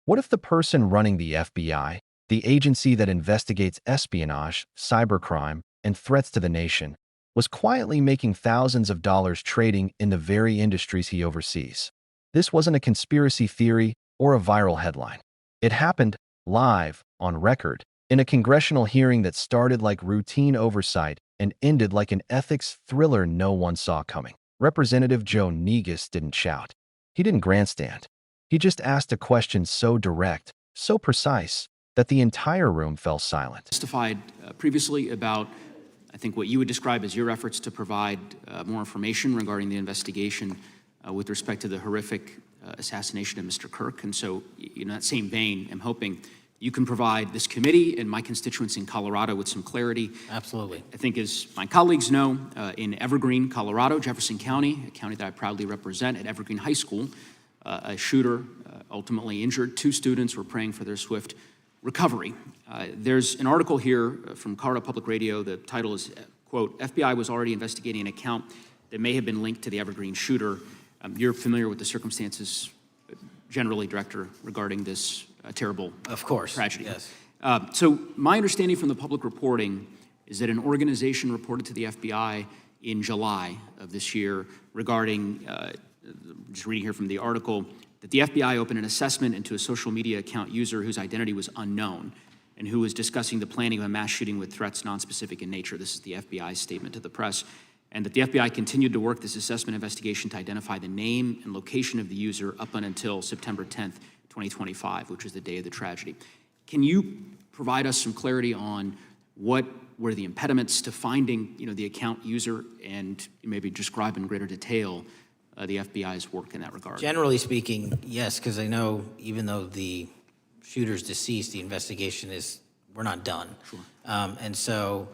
What if the person running the FBI, the agency that investigates espionage, cybercrime, and threats to the nation, was quietly making thousands of dollars trading in the very industries he oversees? This wasn't a conspiracy theory or a viral headline. It happened live, on record, in a congressional hearing that started like routine oversight and ended like an ethics thriller no one saw coming. Representative Joe Neguse didn't shout. He didn't grandstand. He just asked a question so direct, so precise, that the entire room fell silent. Testified previously about, I think, what you would describe as your efforts to provide more information regarding the investigation with respect to the horrific assassination of Mr. Kirk. And so, in that same vein, I'm hoping you can provide this committee and my constituents in Colorado with some clarity. Absolutely. I think, as my colleagues know, in Evergreen, Colorado, Jefferson County, a county that I proudly represent, at Evergreen High School, a shooter ultimately injured. 2 students were praying for their swift recovery. There's an article here from Colorado Public Radio. The title is, quote, "FBI was already investigating an account that may have been linked to the Evergreen shooter." You're familiar with the circumstances generally, Director, regarding this terrible Of course, tragedy. yes. So my understanding from the public reporting is that an organization reported to the FBI in July of this year regarding, just reading here from the article, that the FBI opened an assessment into a social media account user whose identity was unknown and who was discussing the planning of a mass shooting with threats nonspecific in nature. This is the FBI's statement to the press. And that the FBI continued to work this assessment investigation to identify the name and location of the user up until September 10th, 2025, which was the day of the tragedy. Can you provide us some clarity on what were the impediments to finding, the account user, and maybe describe in greater detail the FBI's work in that regard? Generally speaking, yes, because I know even though the shooter's deceased, the investigation we're not done. Sure. And so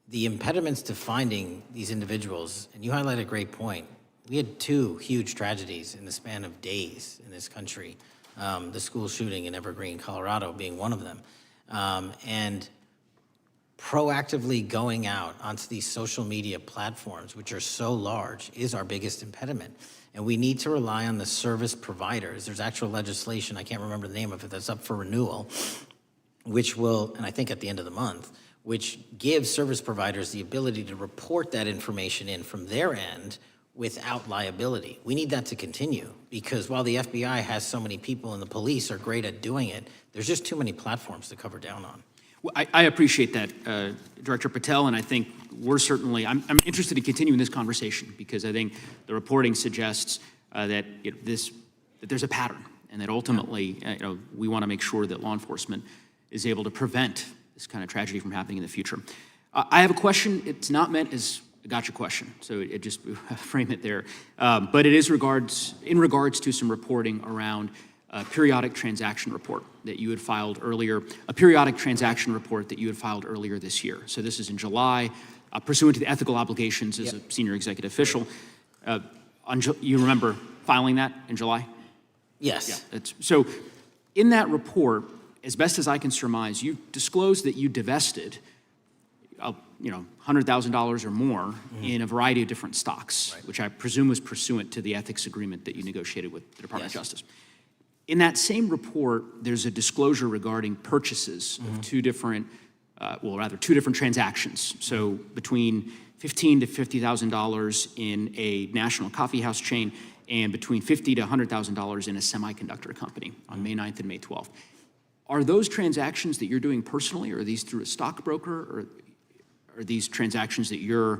the impediments to finding these individuals, and you highlight a great point. We had 2 huge tragedies in the span of days in this country. The school shooting in Evergreen, Colorado being one of them. And proactively going out onto these social media platforms, which are so large, is our biggest impediment. And we need to rely on the service providers. There's actual legislation, I can't remember the name of it, that's up for renewal, which will, and I think at the end of the month, which gives service providers the ability to report that information in from their end without liability. We need that to continue, because while the FBI has so many people and the police are great at doing it, there's just too many platforms to cover down on. Well, I appreciate that, Director Patel, and I think I'm interested in continuing this conversation, because I think the reporting suggests that there's a pattern, and that ultimately, we want to make sure that law enforcement is able to prevent this kind of tragedy from happening in the future. I have a question. It's not meant as a gotcha question, so it just frame it there. But it is in regards to some reporting around a periodic transaction report that you had filed earlier, this year. So this is in July, pursuant to the ethical obligations as a senior executive official. You remember filing that in July? Yes. Yeah. So in that report, as best as I can surmise, you disclosed that you divested $100,000 or more in a variety of different stocks, right, which I presume was pursuant to the ethics agreement that you negotiated with the Department of Justice. In that same report, there's a disclosure regarding purchases of 2 different transactions. So between $15,000 to $50,000 in a national coffee house chain, and between $50,000 to $100,000 in a semiconductor company on May 9th and May 12th. Are those transactions that you're doing personally, or are these through a stockbroker, or are these transactions that you're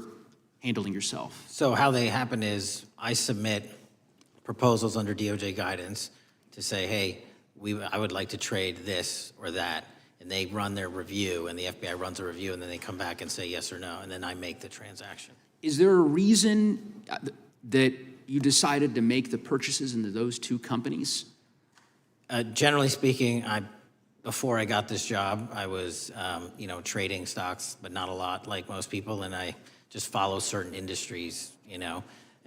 handling yourself? So how they happen is I submit proposals under DOJ guidance to say, hey, I would like to trade this or that, and they run their review, and the FBI runs a review, and then they come back and say yes or no, and then I make the transaction. Is there a reason that you decided to make the purchases into those 2 companies? Generally speaking, before I got this job, I was, trading stocks, but not a lot, like most people, and I just follow certain industries,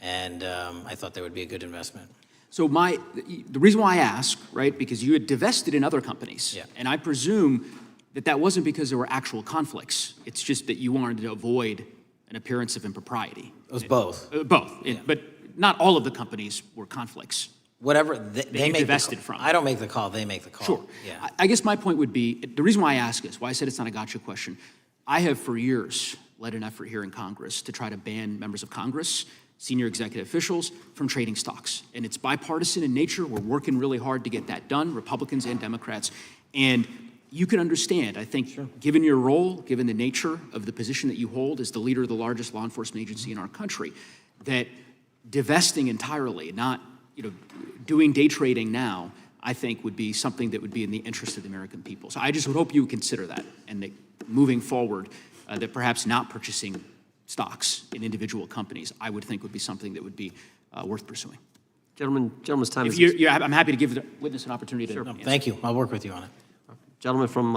and I thought they would be a good investment. So the reason why I ask, right, because you had divested in other companies, and I presume that wasn't because there were actual conflicts. It's just that you wanted to avoid an appearance of impropriety. It was both. Both, but not all of the companies were conflicts. Whatever, they you make the divested call. from. I don't make the call, they make the call. Sure. Yeah. I guess my point would be, the reason why I ask is, why I said it's not a gotcha question, I have for years led an effort here in Congress to try to ban members of Congress, senior executive officials, from trading stocks. And it's bipartisan in nature. We're working really hard to get that done, Republicans and Democrats. And you can understand, I think, given your role, given the nature of the position that you hold as the leader of the largest law enforcement agency in our country, that divesting entirely, not doing day trading now, I think would be something that would be in the interest of the American people. So I just would hope you would consider that, and that moving forward, that perhaps not purchasing stocks in individual companies, I would think would be something that would be worth pursuing. Gentleman's time is... I'm happy to give the witness an opportunity to answer. Thank you. I'll work with you on it. Gentleman from...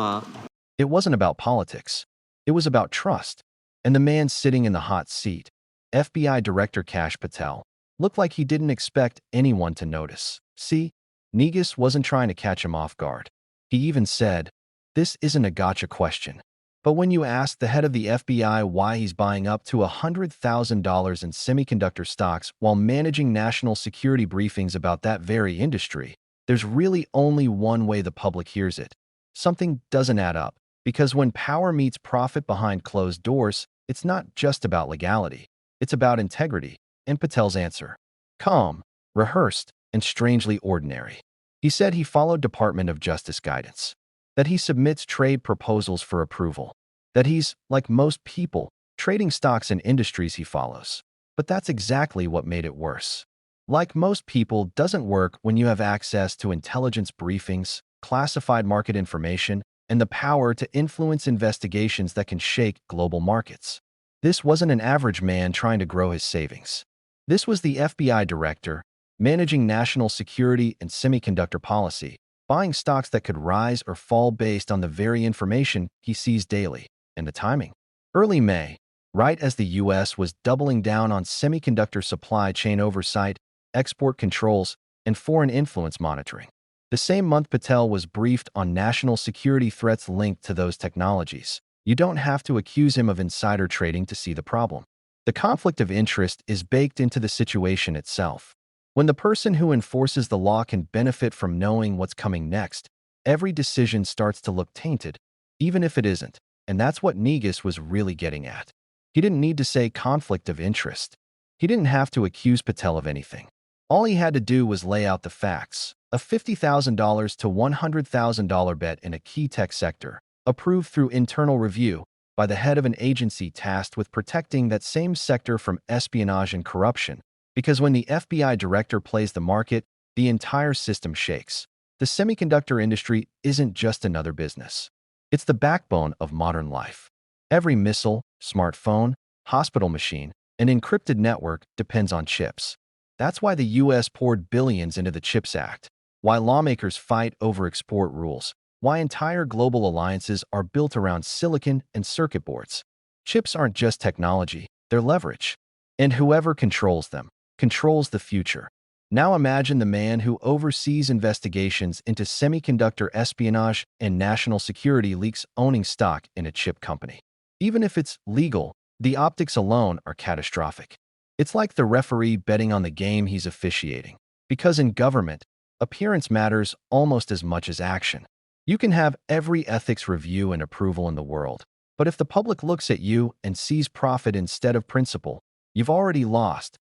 It wasn't about politics. It was about trust. And the man sitting in the hot seat, FBI Director Kash Patel, looked like he didn't expect anyone to notice. See, Neguse wasn't trying to catch him off guard. He even said, "This isn't a gotcha question." But when you ask the head of the FBI why he's buying up to $100,000 in semiconductor stocks while managing national security briefings about that very industry, there's really only one way the public hears it. Something doesn't add up, because when power meets profit behind closed doors, it's not just about legality. It's about integrity. And Patel's answer: calm, rehearsed, and strangely ordinary. He said he followed Department of Justice guidance, that he submits trade proposals for approval, that he's, like most people, trading stocks in industries he follows. But that's exactly what made it worse. Like most people doesn't work when you have access to intelligence briefings, classified market information, and the power to influence investigations that can shake global markets. This wasn't an average man trying to grow his savings. This was the FBI director, managing national security and semiconductor policy, buying stocks that could rise or fall based on the very information he sees daily. And the timing. Early May, right as the U.S. was doubling down on semiconductor supply chain oversight, export controls, and foreign influence monitoring. The same month Patel was briefed on national security threats linked to those technologies. You don't have to accuse him of insider trading to see the problem. The conflict of interest is baked into the situation itself. When the person who enforces the law can benefit from knowing what's coming next, every decision starts to look tainted, even if it isn't. And that's what Neguse was really getting at. He didn't need to say conflict of interest. He didn't have to accuse Patel of anything. All he had to do was lay out the facts. A $50,000 to $100,000 bet in a key tech sector, approved through internal review by the head of an agency tasked with protecting that same sector from espionage and corruption. Because when the FBI director plays the market, the entire system shakes. The semiconductor industry isn't just another business. It's the backbone of modern life. Every missile, smartphone, hospital machine, and encrypted network depends on chips. That's why the U.S. poured billions into the CHIPS Act, why lawmakers fight over export rules, why entire global alliances are built around silicon and circuit boards. Chips aren't just technology, they're leverage. And whoever controls them, controls the future. Now imagine the man who oversees investigations into semiconductor espionage and national security leaks owning stock in a chip company. Even if it's legal, the optics alone are catastrophic. It's like the referee betting on the game he's officiating. Because in government, appearance matters almost as much as action. You can have every ethics review and approval in the world, but if the public looks at you and sees profit instead of principle, you've already lost.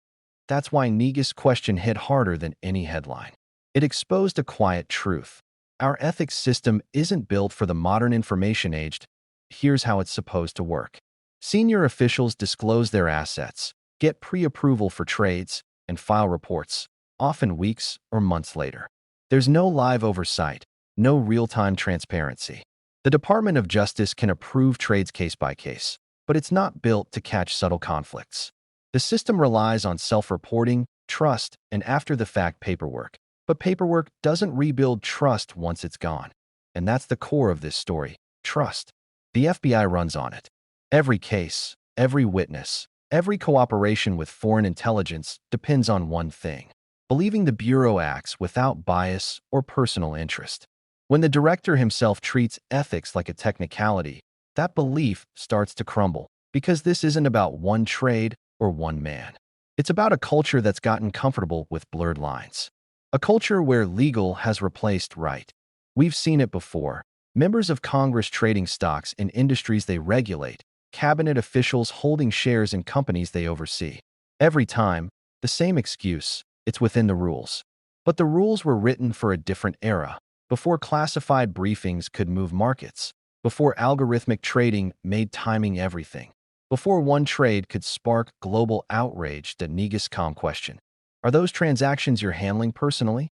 That's why Neguse's question hit harder than any headline. It exposed a quiet truth. Our ethics system isn't built for the modern information age. Here's how it's supposed to work. Senior officials disclose their assets, get pre-approval for trades, and file reports, often weeks or months later. There's no live oversight, no real-time transparency. The Department of Justice can approve trades case by case, but it's not built to catch subtle conflicts. The system relies on self-reporting, trust, and after-the-fact paperwork. But paperwork doesn't rebuild trust once it's gone. And that's the core of this story: trust. The FBI runs on it. Every case, every witness, every cooperation with foreign intelligence depends on one thing: believing the Bureau acts without bias or personal interest. When the director himself treats ethics like a technicality, that belief starts to crumble, because this isn't about one trade or one man. It's about a culture that's gotten comfortable with blurred lines. A culture where legal has replaced right. We've seen it before. Members of Congress trading stocks in industries they regulate, cabinet officials holding shares in companies they oversee. Every time, the same excuse: it's within the rules. But the rules were written for a different era, before classified briefings could move markets, before algorithmic trading made timing everything, before one trade could spark global outrage. The Neguse question: are those transactions you're handling personally?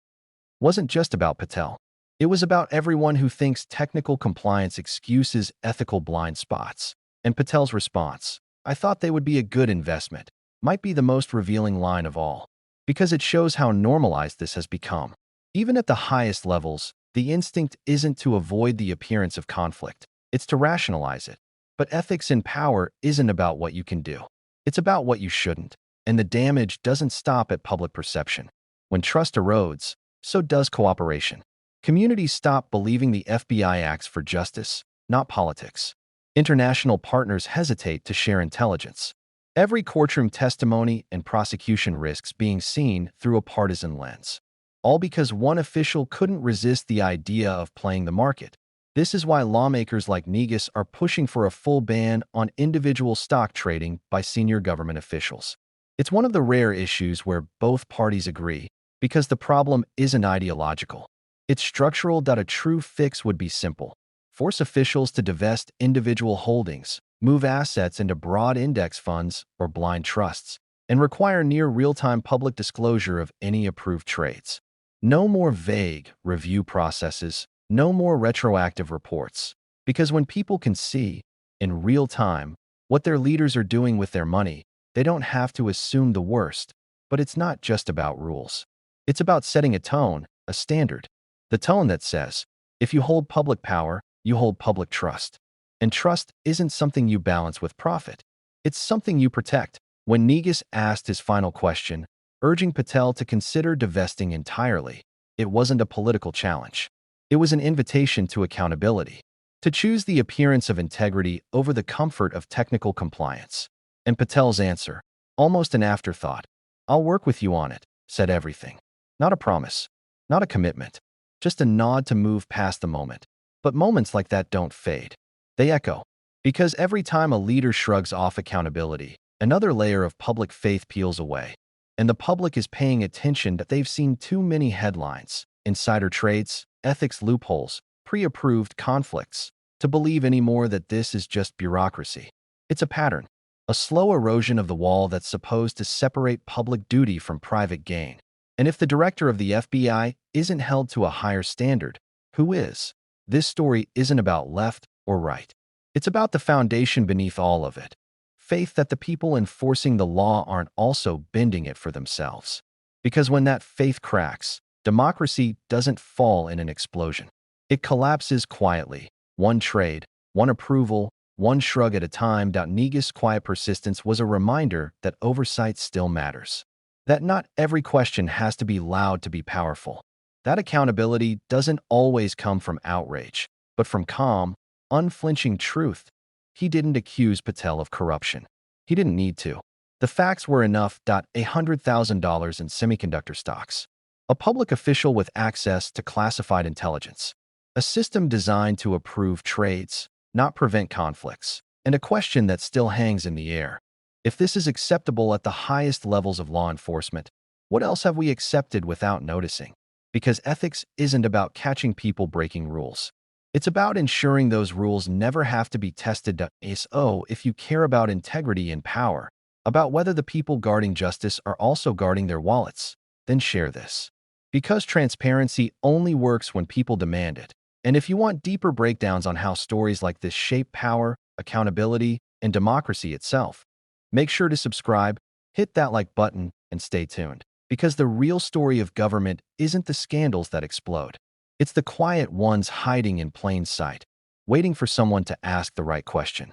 Wasn't just about Patel. It was about everyone who thinks technical compliance excuses ethical blind spots. And Patel's response: I thought they would be a good investment, might be the most revealing line of all, because it shows how normalized this has become. Even at the highest levels, the instinct isn't to avoid the appearance of conflict, it's to rationalize it. But ethics in power isn't about what you can do. It's about what you shouldn't. And the damage doesn't stop at public perception. When trust erodes, so does cooperation. Communities stop believing the FBI acts for justice, not politics. International partners hesitate to share intelligence. Every courtroom testimony and prosecution risks being seen through a partisan lens. All because one official couldn't resist the idea of playing the market. This is why lawmakers like Neguse are pushing for a full ban on individual stock trading by senior government officials. It's one of the rare issues where both parties agree, because the problem isn't ideological. It's structural. A true fix would be simple: force officials to divest individual holdings, move assets into broad index funds or blind trusts, and require near real-time public disclosure of any approved trades. No more vague review processes, no more retroactive reports. Because when people can see, in real time, what their leaders are doing with their money, they don't have to assume the worst. But it's not just about rules. It's about setting a tone, a standard. The tone that says, if you hold public power, you hold public trust. And trust isn't something you balance with profit. It's something you protect. When Neguse asked his final question, urging Patel to consider divesting entirely, it wasn't a political challenge. It was an invitation to accountability, to choose the appearance of integrity over the comfort of technical compliance. And Patel's answer, almost an afterthought: I'll work with you on it, said everything. Not a promise, not a commitment, just a nod to move past the moment. But moments like that don't fade. They echo. Because every time a leader shrugs off accountability, another layer of public faith peels away. And the public is paying attention. That they've seen too many headlines, insider trades, ethics loopholes, pre-approved conflicts, to believe anymore that this is just bureaucracy. It's a pattern. A slow erosion of the wall that's supposed to separate public duty from private gain. And if the director of the FBI isn't held to a higher standard, who is? This story isn't about left or right. It's about the foundation beneath all of it. Faith that the people enforcing the law aren't also bending it for themselves. Because when that faith cracks, democracy doesn't fall in an explosion. It collapses quietly, one trade, one approval, one shrug at a time. Neguse's quiet persistence was a reminder that oversight still matters. That not every question has to be loud to be powerful. That accountability doesn't always come from outrage, but from calm, unflinching truth. He didn't accuse Patel of corruption. He didn't need to. The facts were enough. $100,000 in semiconductor stocks. A public official with access to classified intelligence. A system designed to approve trades, not prevent conflicts. And a question that still hangs in the air: if this is acceptable at the highest levels of law enforcement, what else have we accepted without noticing? Because ethics isn't about catching people breaking rules. It's about ensuring those rules never have to be tested. So if you care about integrity and power, about whether the people guarding justice are also guarding their wallets, then share this. Because transparency only works when people demand it. And if you want deeper breakdowns on how stories like this shape power, accountability, and democracy itself, make sure to subscribe, hit that like button, and stay tuned. Because the real story of government isn't the scandals that explode. It's the quiet ones hiding in plain sight, waiting for someone to ask the right question.